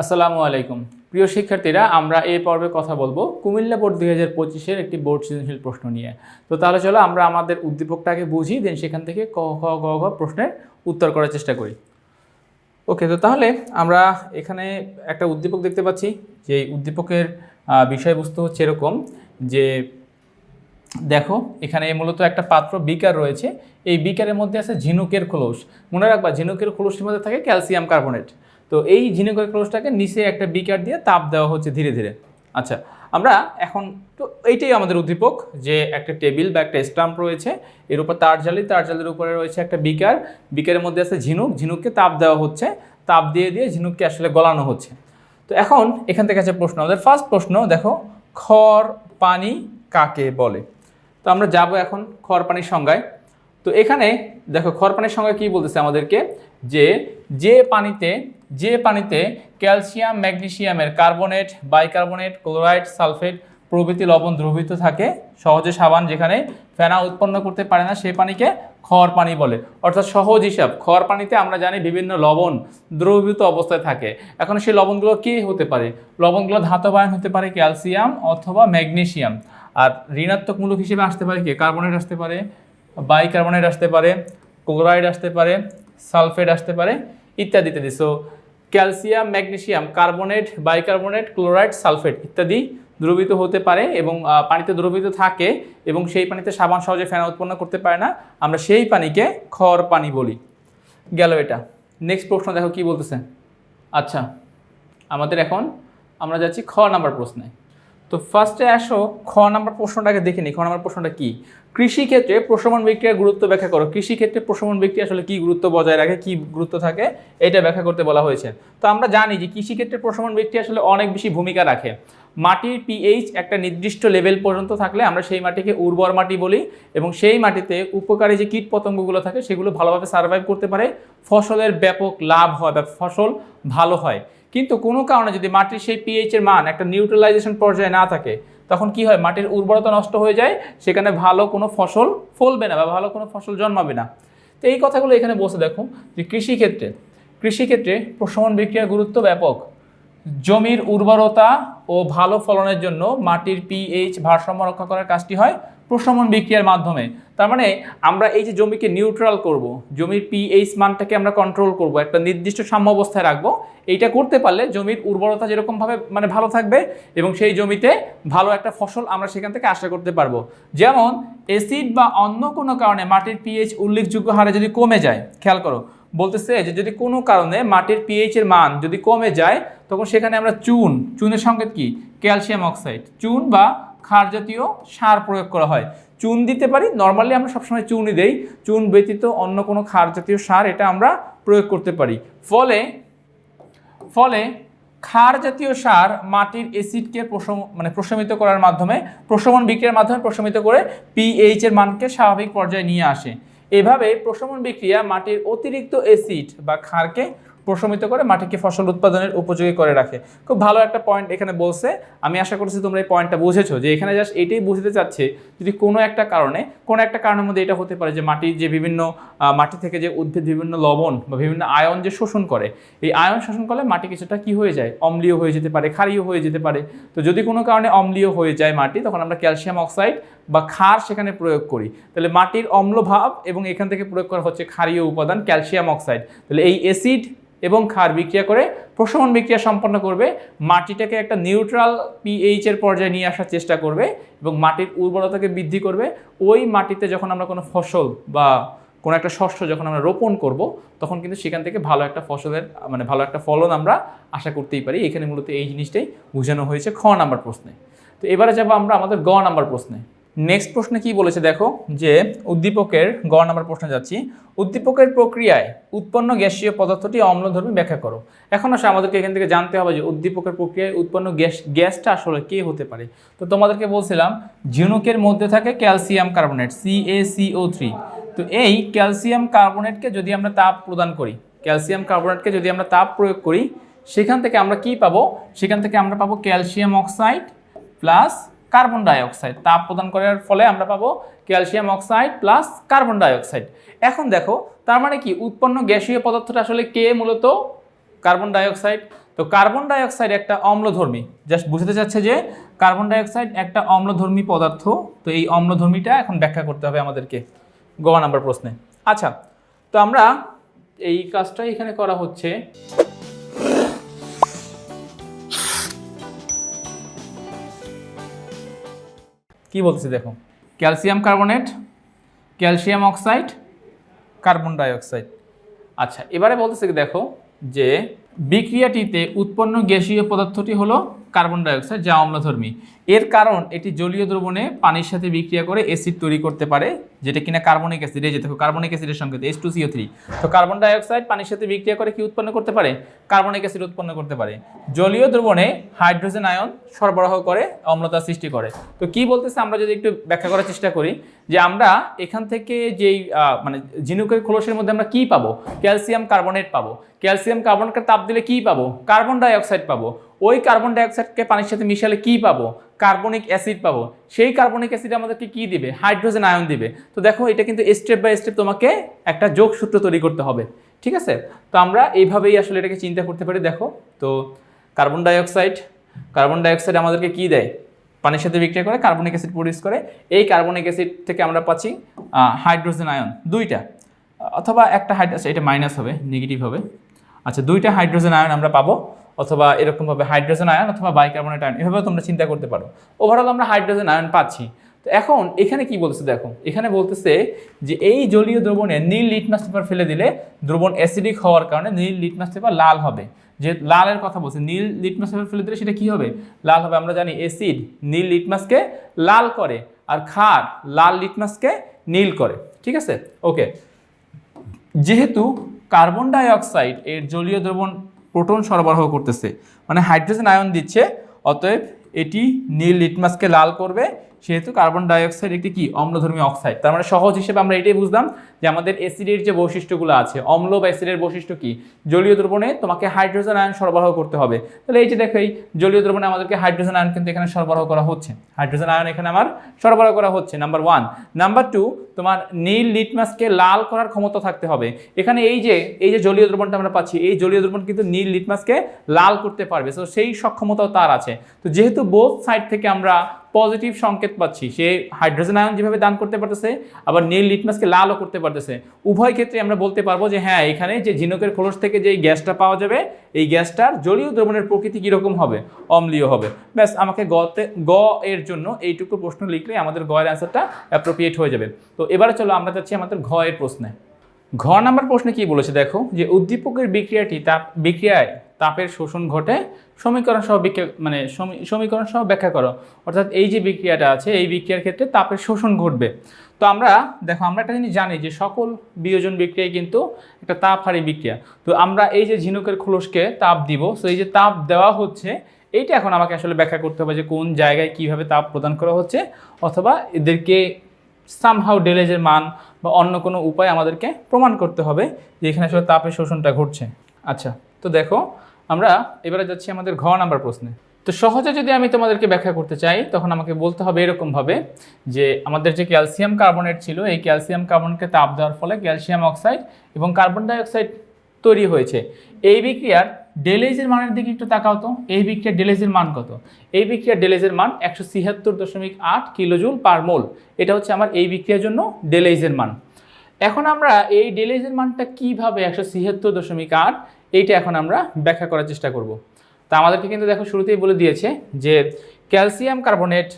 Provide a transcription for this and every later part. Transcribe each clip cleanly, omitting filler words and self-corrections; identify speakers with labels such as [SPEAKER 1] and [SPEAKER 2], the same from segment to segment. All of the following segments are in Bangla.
[SPEAKER 1] আসসালামু আলাইকুম প্রিয় শিক্ষার্থীরা, আমরা এই পর্বে কথা বলবো কুমিল্লা বোর্ড 2025-এর একটি বোর্ড সৃজনশীল প্রশ্ন নিয়ে। তো তাহলে চলো আমরা আমাদের উদ্দীপকটাকে বুঝি, দেন সেখান থেকে ক খ গ ঘ প্রশ্নের উত্তর করার চেষ্টা করি। ওকে, তো তাহলে আমরা এখানে একটা উদ্দীপক দেখতে পাচ্ছি, যে এই উদ্দীপকের বিষয়বস্তু হচ্ছে এরকম যে দেখো এখানে মূলত একটা পাত্র বিকার রয়েছে। এই বিকারের মধ্যে আছে ঝিনুকের খোলস। মনে রাখবা, ঝিনুকের খোলসের মধ্যে থাকে ক্যালসিয়াম কার্বনেট। তো এই ঝিনুকের খোলসটাকে নিচে একটা বিকার দিয়ে তাপ দেওয়া হচ্ছে ধীরে ধীরে। আচ্ছা, আমরা এখন তো এইটাই আমাদের উদ্দীপক, যে একটা টেবিল বা একটা স্টাম্প রয়েছে, এর উপর তার জালির উপরে রয়েছে একটা বিকার, বিকারের মধ্যে আছে ঝিনুককে তাপ দেওয়া হচ্ছে, তাপ দিয়ে দিয়ে ঝিনুককে আসলে গলানো হচ্ছে। তো এখন এখান থেকে আছে প্রশ্ন, আমাদের ফার্স্ট প্রশ্ন দেখো, খড় পানি কাকে বলে? তো আমরা যাব এখন খড় পানির সংজ্ঞায়। তো এখানে দেখো খড় পানির সংজ্ঞায় কী বলতেছে আমাদেরকে, যে পানিতে ক্যালসিয়াম ম্যাগনেসিয়ামের কার্বনেট, বাইকার্বনেট, ক্লোরাইড, সালফেট প্রভৃতি লবণ দ্রবীভূত থাকে, সহজে সাবান যেখানে ফেনা উৎপন্ন করতে পারে না, সেই পানিকে খড় পানি বলে। অর্থাৎ সহজ হিসাব, খড় পানিতে আমরা জানি বিভিন্ন লবণ দ্রবীভূত অবস্থায় থাকে। এখন সেই লবণগুলো কী হতে পারে? লবণগুলো ধাতব আয়ন হতে পারে ক্যালসিয়াম অথবা ম্যাগনেসিয়াম। আর ঋণাত্মক মূলক হিসেবে আসতে পারে কি? কার্বনেট আসতে পারে, বাইকার্বনেট আসতে পারে, ক্লোরাইড আসতে পারে, সালফেট আসতে পারে, ইত্যাদি ইত্যাদি। So calcium, magnesium, carbonate, bicarbonate, chloride, sulphate ইত্যাদি দ্রবীভূত হতে পারে এবং পানিতে দ্রবীভূত থাকে, এবং সেই পানিতে সাবান সহজে ফেনা উৎপন্ন করতে পারে না, আমরা সেই পানিকে খড় পানি বলি। গেল এটা। নেক্সট প্রশ্ন দেখো কি বলতেছে। আচ্ছা, আমাদের এখন আমরা যাচ্ছি খ নাম্বার প্রশ্নে। তো ফার্স্টে আসো খ নাম্বার প্রশ্নটাকে দেখে নিই। খ নাম্বার প্রশ্নটা কি? কৃষিক্ষেত্রে প্রশমন বিক্রিয়ার গুরুত্ব ব্যাখ্যা করো। কৃষিক্ষেত্রে প্রশমন বিক্রিয়া আসলে কি গুরুত্ব বজায় রাখে, কি গুরুত্ব থাকে, এটা ব্যাখ্যা করতে বলা হয়েছে। তো আমরা জানি যে কৃষিক্ষেত্রে প্রশমন বিক্রিয়া আসলে অনেক বেশি ভূমিকা রাখে। মাটির পিএইচ একটা নির্দিষ্ট লেভেল পর্যন্ত থাকলে আমরা সেই মাটিকে উর্বর মাটি বলি, এবং সেই মাটিতে উপকারী যে কীট পতঙ্গগুলো থাকে সেগুলো ভালোভাবে সার্ভাইভ করতে পারে, ফসলের ব্যাপক লাভ হয় বা ফসল ভালো হয়। কিন্তু কোনো কারণে যদি মাটির সেই পিএইচের মান একটা নিউট্রালাইজেশন পর্যায়ে না থাকে, তখন কি হয়? মাটির উর্বরতা নষ্ট হয়ে যায়, সেখানে ভালো কোনো ফসল ফলবে না বা ভালো কোনো ফসল জন্মাবে না। তো এই কথাগুলো এখানে বসে দেখো যে কৃষিক্ষেত্রে প্রশমন বিক্রিয়ার গুরুত্ব ব্যাপক। জমির উর্বরতা ও ভালো ফলনের জন্য মাটির পিএইচ ভারসাম্য রক্ষা করার কাজটি হয় প্রশমন বিক্রিয়ার মাধ্যমে। তার মানে আমরা এই যে জমিকে নিউট্রাল করব, জমির পিএইচ মানটাকে আমরা কন্ট্রোল করব, একটা নির্দিষ্ট সাম্য অবস্থায় রাখবো। এইটা করতে পারলে জমির উর্বরতা যেরকমভাবে ভালো থাকবে, এবং সেই জমিতে ভালো একটা ফসল আমরা সেখান থেকে আশা করতে পারবো। যেমন অ্যাসিড বা অন্য কোনো কারণে মাটির পিএইচ উল্লেখযোগ্য হারে যদি কমে যায়, খেয়াল করো বলতেছে যে যদি কোনো কারণে মাটির পিএইচের মান যদি কমে যায়, তখন সেখানে আমরা চুনের সংকেত কি? ক্যালসিয়াম অক্সাইড, চুন বা ক্ষার জাতীয় সার প্রয়োগ করা হয়। চুন দিতে পারি, নর্মালি আমরা সবসময় চুনই দেই, চুন ব্যতীত অন্য কোনো ক্ষার জাতীয় সার এটা আমরা প্রয়োগ করতে পারি। ফলে ক্ষার জাতীয় সার মাটির অ্যাসিডকে প্রশমিত করার মাধ্যমে, প্রশমন বিক্রিয়ার মাধ্যমে প্রশমিত করে পিএইচ এর মানকে স্বাভাবিক পর্যায়ে নিয়ে আসে। এভাবে প্রশমন বিক্রিয়া মাটির অতিরিক্ত অ্যাসিড বা ক্ষারকে প্রশমিত করে মাটিকে ফসল উৎপাদনের উপযোগী করে রাখে। খুব ভালো একটা পয়েন্ট এখানে বলছে। আমি আশা করছি তোমরা এই পয়েন্টটা বুঝেছো, যে এখানে জাস্ট এটাই বুঝতে চাচ্ছে যদি কোনো একটা কারণের মধ্যে এটা হতে পারে যে মাটির যে বিভিন্ন মাটি থেকে যে উদ্ভিদ বিভিন্ন লবণ বা বিভিন্ন আয়ন যে শোষণ করে, এই আয়ন শোষণ করলে মাটি কিছুটা কি হয়ে যায়? অম্লীয় হয়ে যেতে পারে, ক্ষারীয় হয়ে যেতে পারে। তো যদি কোনো কারণে অম্লীয় হয়ে যায় মাটি, তখন আমরা ক্যালসিয়াম অক্সাইড বা ক্ষার সেখানে প্রয়োগ করি। তাহলে মাটির অম্লভাব এবং এখান থেকে প্রয়োগ করা হচ্ছে ক্ষারীয় উপাদান ক্যালসিয়াম অক্সাইড। তাহলে এই অ্যাসিড এবং ক্ষার বিক্রিয়া করে প্রশমন বিক্রিয়া সম্পন্ন করবে, মাটিটাকে একটা নিউট্রাল পিএইচ এর পর্যায়ে নিয়ে আসার চেষ্টা করবে এবং মাটির উর্বরতাকে বৃদ্ধি করবে। ওই মাটিতে যখন আমরা কোনো ফসল বা কোনো একটা শস্য যখন আমরা রোপণ করব, তখন কিন্তু সেখান থেকে ভালো একটা ফসলের ভালো একটা ফলন আমরা আশা করতেই পারি। এখানে মূলত এই জিনিসটাই বোঝানো হয়েছে খ নাম্বার প্রশ্নে। তো এবারে যাব আমরা আমাদের গ নাম্বার প্রশ্নে। নেক্সট প্রশ্নে কি বলেছে দেখো, যে উদ্দীপকের গ নাম্বার প্রশ্নে যাচ্ছি। উদ্দীপকের প্রক্রিয়ায় উৎপন্ন গ্যাসীয় পদার্থটি অম্লধর্মী ব্যাখ্যা করো। এখন আসলে আমাদেরকে এখান থেকে জানতে হবে যে উদ্দীপকের প্রক্রিয়ায় উৎপন্ন গ্যাসটা আসলে কে হতে পারে। তো তোমাদেরকে বলছিলাম ঝিনুকের মধ্যে থাকে ক্যালসিয়াম কার্বনেট CaCO3। তো এই ক্যালসিয়াম কার্বনেটকে যদি আমরা তাপ প্রয়োগ করি, সেখান থেকে আমরা কি পাবো? সেখান থেকে আমরা পাবো calcium oxide plus carbon dioxide. তাপ প্রদান করার ফলে আমরা পাবো calcium oxide plus carbon dioxide. এখন দেখো, তার মানে কি উৎপন্ন গ্যাসীয় পদার্থটা আসলে কে? মূলত কার্বন ডাইঅক্সাইড। তো কার্বন ডাই অক্সাইড একটা অম্লধর্মী, জাস্ট বুঝতে চাচ্ছে যে কার্বন ডাই অক্সাইড একটা অম্লধর্মী পদার্থ। তো এই অম্লধর্মীটা এখন ব্যাখ্যা করতে হবে আমাদেরকে গ নাম্বার প্রশ্নে। আচ্ছা, তো আমরা এই কাজটাই এখানে করা হচ্ছে। কি বলতেছি দেখো, calcium carbonate, calcium oxide, carbon dioxide. আচ্ছা, এবারে বলতেছে দেখো যে বিক্রিয়াটিতে উৎপন্ন গ্যাসীয় পদার্থটি হলো কার্বন ডাই অক্সাইড, যা অম্লধর্মী। এর কারণ এটি জলীয় দ্রবণে পানির সাথে বিক্রিয়া করে অ্যাসিড তৈরি করতে পারে, যেটা কিনা কার্বনিক অ্যাসিড। এই যে দেখো কার্বনিক অ্যাসিডের সংকেত H2CO3। তো কার্বন ডাই অক্সাইড পানির সাথে বিক্রিয়া করে কি উৎপন্ন করতে পারে? কার্বনিক অ্যাসিড উৎপন্ন করতে পারে। জলীয় দ্রবণে হাইড্রোজেন আয়ন সরবরাহ করে অম্লতা সৃষ্টি করে। তো কি বলতেছে, আমরা যদি একটু ব্যাখ্যা করার চেষ্টা করি যে আমরা এখান থেকে যেই মানে ঝিনুকের খোলসের মধ্যে আমরা কি পাবো? ক্যালসিয়াম কার্বনেট পাবো। ক্যালসিয়াম কার্বনকে তাপ দিলে কি পাবো? কার্বন ডাই অক্সাইড পাবো। ওই কার্বন ডাই অক্সাইডকে পানির সাথে মিশালে কি পাবো? কার্বনিক অ্যাসিড পাবো। সেই কার্বনিক অ্যাসিড আমাদেরকে কি দিবে? হাইড্রোজেন আয়ন দিবে। তো দেখো এটা কিন্তু স্টেপ বাই স্টেপ তোমাকে একটা যোগসূত্র তৈরি করতে হবে, ঠিক আছে? তো আমরা এইভাবেই আসলে এটাকে চিন্তা করতে পারি। দেখো তো কার্বন ডাই অক্সাইড আমাদেরকে কি দেয়? পানির সাথে বিক্রিয়া করে কার্বনিক অ্যাসিড প্রডিউস করে। এই কার্বনিক অ্যাসিড থেকে আমরা পাচ্ছি হাইড্রোজেন আয়ন দুইটা, অথবা একটা হাইড্রোজেন, এটা মাইনাস হবে, নেগেটিভ হবে। আচ্ছা, দুইটা হাইড্রোজেন আয়ন আমরা পাবো, অথবা এরকমভাবে হাইড্রোজেন আয়ন অথবা বাইকার্বনেট আয়ন, এভাবেও তোমরা চিন্তা করতে পারো। ওভারঅল আমরা হাইড্রোজেন আয়ন পাচ্ছি। তো এখন এখানে কি বলতেছে দেখো, এখানে বলতেছে যে এই জলীয় দ্রবণে নীল লিটমাস পেপার ফেলে দিলে দ্রবণ অ্যাসিডিক হওয়ার কারণে নীল লিটমাস পেপার লাল হবে। যে লালের কথা বলছে, নীল লিটমাস পেপার ফেলে দিলে সেটা কি হবে? লাল হবে। আমরা জানি অ্যাসিড নীল লিটমাসকে লাল করে, আর ক্ষার লাল লিটমাসকে নীল করে, ঠিক আছে? ওকে, যেহেতু কার্বন ডাই অক্সাইড এর জলীয় দ্রবণ প্রোটন সরবরাহ করতেছে, মানে হাইড্রোজেন আয়ন দিচ্ছে, অতএব এটি নীল লিটমাসকে লাল করবে। সেহেতু কার্বন ডাই অক্সাইড একটি কি? অম্লধর্মী অক্সাইড। তার মানে সহজ হিসেবে আমরা এটাই বুঝলাম যে আমাদের অ্যাসিডের যে বৈশিষ্ট্যগুলো আছে, অম্ল বা অ্যাসিডের বৈশিষ্ট্য কি? জলীয় দ্রবণে তোমাকে হাইড্রোজেন আয়ন সরবরাহ করতে হবে। তাহলে এই যে দেখো, এই জলীয় দ্রবণে আমাদেরকে হাইড্রোজেন আয়ন কিন্তু এখানে সরবরাহ করা হচ্ছে। হাইড্রোজেন আয়ন এখানে আমার সরবরাহ করা হচ্ছে, নাম্বার 1। নাম্বার 2, তোমার নীল লিটমাসকে লাল করার ক্ষমতা থাকতে হবে। এখানে এই যে জলীয় দ্রবণটা আমরা পাচ্ছি, এই জলীয় দ্রবণ কিন্তু নীল লিটমাসকে লাল করতে পারবে। তো সেই সক্ষমতাও তার আছে। তো যেহেতু বোথ সাইড থেকে আমরা পজিটিভ সংকেত পাচ্ছি, সে হাইড্রোজেন আয়ন যেভাবে দান করতে পারতেছে, আবার নীল লিটমাসকে লালও করতে পারতেছে। উভয় ক্ষেত্রে আমরা বলতে পারবো যে হ্যাঁ, এখানে যে ঝিনুকের খোলস থেকে যে গ্যাসটা পাওয়া যাবে, এই গ্যাসটার জলীয় দ্রবণের প্রকৃতি কীরকম হবে? অম্লীয় হবে। ব্যাস, আমাকে গ এর জন্য এইটুকু প্রশ্ন লিখলে আমাদের গ এর অ্যান্সারটা অ্যাপ্রোপ্রিয়েট হয়ে যাবে। তো এবারে চলো আমরা যাচ্ছি আমাদের ঘ এর প্রশ্নে। ঘ নাম্বার প্রশ্নে কি বলেছে দেখো, যে উদ্দীপকের বিক্রিয়ায় তাপের শোষণ ঘটে, সমীকরণ সহ ব্যাখ্যা করো। অর্থাৎ এই যে বিক্রিয়াটা আছে, এই বিক্রিয়ার ক্ষেত্রে তাপের শোষণ ঘটবে। তো আমরা দেখো, আমরা একটা জিনিস জানি যে সকল বিয়োজন বিক্রিয়ায় কিন্তু একটা তাপহারী বিক্রিয়া। তো আমরা এই যে ঝিনুকের খোলসকে তাপ দিব, তো এই যে তাপ দেওয়া হচ্ছে, এইটা এখন আমাকে আসলে ব্যাখ্যা করতে হবে যে কোন জায়গায় কিভাবে তাপ প্রদান করা হচ্ছে, অথবা এদেরকে সামহাউ ডেলেজের মান বা অন্য কোনো উপায় আমাদেরকে প্রমাণ করতে হবে যে এখানে আসলে তাপের শোষণটা ঘটছে। আচ্ছা, তো দেখো আমরা এবারে যাচ্ছি আমাদের ঘ নাম্বার প্রশ্নে। তো সহজে যদি আমি তোমাদেরকে ব্যাখ্যা করতে চাই, তখন আমাকে বলতে হবে এরকমভাবে যে আমাদের যে ক্যালসিয়াম কার্বনেট ছিল, এই ক্যালসিয়াম কার্বনকে তাপ দেওয়ার ফলে ক্যালসিয়াম অক্সাইড এবং কার্বন ডাই অক্সাইড তৈরি হয়েছে। এই বিক্রিয়ার ডেলেজের মানের দিকে একটু তাকাও তো। এই বিক্রিয়ার ডেলেজের মান কত? এই বিক্রিয়ার ডেলেজের মান 176.8 কিলোজুল পার মোল। এটা হচ্ছে আমার এই বিক্রিয়ার জন্য ডেলেজের মান। এখন আমরা এই ডেলেজের মানটা কিভাবে 176.8, এইটা এখন আমরা ব্যাখ্যা করার চেষ্টা করব। তা আমাদেরকে কিন্তু দেখো শুরুতেই বলে দিয়েছে যে ক্যালসিয়াম কার্বনেট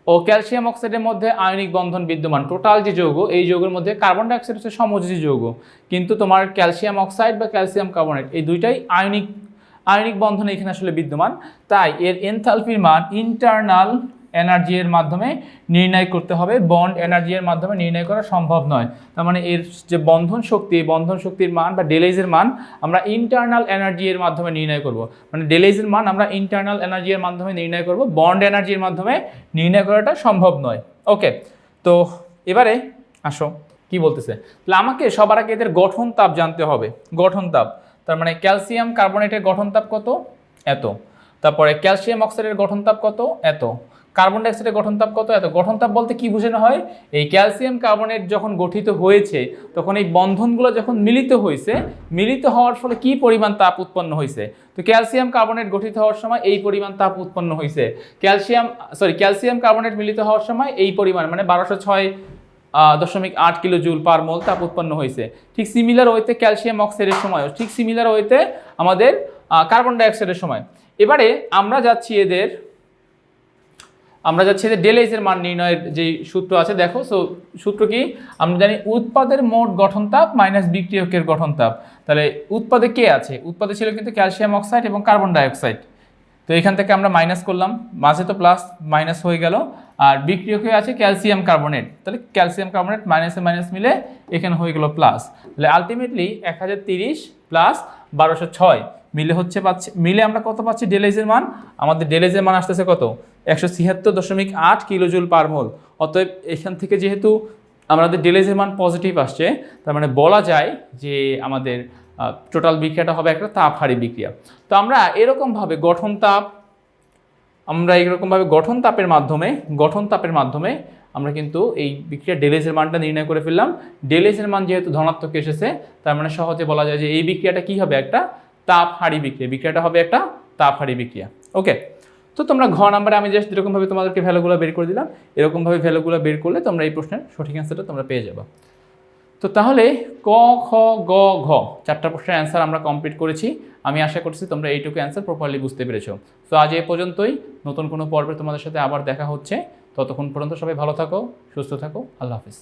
[SPEAKER 1] ও ক্যালসিয়াম অক্সাইডের মধ্যে আয়নিক বন্ধন বিদ্যমান। টোটাল যে যৌগ, এই যৌগের মধ্যে কার্বন ডাই অক্সাইড হচ্ছে সমযোজী যৌগ, কিন্তু তোমার ক্যালসিয়াম অক্সাইড বা ক্যালসিয়াম কার্বনেট এই দুইটাই আয়নিক বন্ধন এখানে আসলে বিদ্যমান। তাই এর এনথালপির মান ইন্টারনাল এনার্জি এর মাধ্যমে নির্ণয় করতে হবে, বন্ড এনার্জি এর মাধ্যমে নির্ণয় করা সম্ভব নয়। তার মানে এর যে বন্ধন শক্তির মান বা ডেলেজের মান আমরা ইন্টারনাল এনার্জি এর মাধ্যমে নির্ণয় করব। মানে ডেলেজের মান আমরা ইন্টারনাল এনার্জি এর মাধ্যমে নির্ণয় করব, বন্ড এনার্জির মাধ্যমে নির্ণয় করাটা সম্ভব নয়। ওকে, তো এবারে আসো কি বলতেছে। তাহলে আমাকে সবার আগে এদের গঠন তাপ জানতে হবে। গঠন তাপ, তার মানে ক্যালসিয়াম কার্বনেটের গঠন তাপ কত? এত। তারপরে ক্যালসিয়াম অক্সাইডের গঠন তাপ কত? এত। কার্বন ডাইঅক্সাইডের গঠন তাপ কত? এত। গঠন তাপ বলতে কি বোঝানো হয়? এই ক্যালসিয়াম কার্বনেট যখন গঠিত হয়েছে তখন এই বন্ধনগুলো যখন মিলিত হয়েছে, মিলিত হওয়ার ফলে কি পরিমাণ তাপ উৎপন্ন হয়েছে। তো ক্যালসিয়াম কার্বনেট গঠিত হওয়ার সময় এই পরিমাণ তাপ উৎপন্ন হয়েছে। ক্যালসিয়াম কার্বনেট মিলিত হওয়ার সময় এই পরিমাণ মানে 1206.8 কিলো জুল পার মোল তাপ উৎপন্ন হয়েছে। ঠিক সিমিলার ওয়েতে ক্যালসিয়াম অক্সাইডের সময়ও ঠিক সিমিলার ওয়েতে আমাদের কার্বন ডাইঅক্সাইডের সময়। এবারে আমরা যাচ্ছি এদের ডেলএইচ এর মান নির্ণয়ের যে সূত্র আছে, দেখো। সো সূত্র কি? আমরা জানি উৎপাদের মোট গঠন তাপ মাইনাস বিক্রিয়কের গঠন তাপ। তাহলে উৎপাদে কে আছে? উৎপাদে ছিল কিন্তু ক্যালসিয়াম অক্সাইড এবং কার্বন ডাইঅক্সাইড। তো এখান থেকে আমরা মাইনাস করলাম, মাঝে তো প্লাস মাইনাস হয়ে গেল। আর বিক্রিয়কে আছে ক্যালসিয়াম কার্বনেট, তাহলে ক্যালসিয়াম কার্বনেট মাইনাসে মাইনাস মিলে এখানে হয়ে গেল প্লাস। তাহলে আলটিমেটলি 1030 প্লাস 1206 মিলে আমরা কত পাচ্ছি? ডেলএইচ এর মান। আমাদের ডেলএইচ এর মান আসতেছে কত? 176.8 কিলোজুল পার মোল। অতএব এখান থেকে যেহেতু আমাদের ডেলএইচ এর মান পজিটিভ আসছে, তার মানে বলা যায় যে আমাদের টোটাল বিক্রিয়াটা হবে একটা তাপহারী বিক্রিয়া। তো আমরা এরকমভাবে গঠন তাপের মাধ্যমে আমরা কিন্তু এই বিক্রিয়ার ডেলএইচ এর মানটা নির্ণয় করে ফেললাম। ডেলএইচ এর মান যেহেতু ধনাত্মক এসেছে, তার মানে সহজে বলা যায় যে এই বিক্রিয়াটা কি হবে? একটা তাপহারী বিক্রিয়া। বিক্রিয়াটা হবে একটা তাপহারী বিক্রিয়া। ওকে, তো তোমরা ঘ নাম্বারে আমি জাস্ট যেরকমভাবে তোমাদেরকে ভ্যালুগুলো বের করে দিলাম, এরকমভাবে ভ্যালুগুলো বের করলে তোমরা এই প্রশ্নের সঠিক অ্যান্সারটা তোমরা পেয়ে যাবে। তো তাহলে ক, খ, গ, ঘ 4টা প্রশ্নের অ্যান্সার আমরা কমপ্লিট করেছি। আমি আশা করছি তোমরা এইটুকু অ্যান্সার প্রপারলি বুঝতে পেরেছো। তো আজ এই পর্যন্তই। নতুন কোনো পর্বে তোমাদের সাথে আবার দেখা হচ্ছে। ততক্ষণ পর্যন্ত সবাই ভালো থাকো, সুস্থ থাকো। আল্লাহ হাফিজ।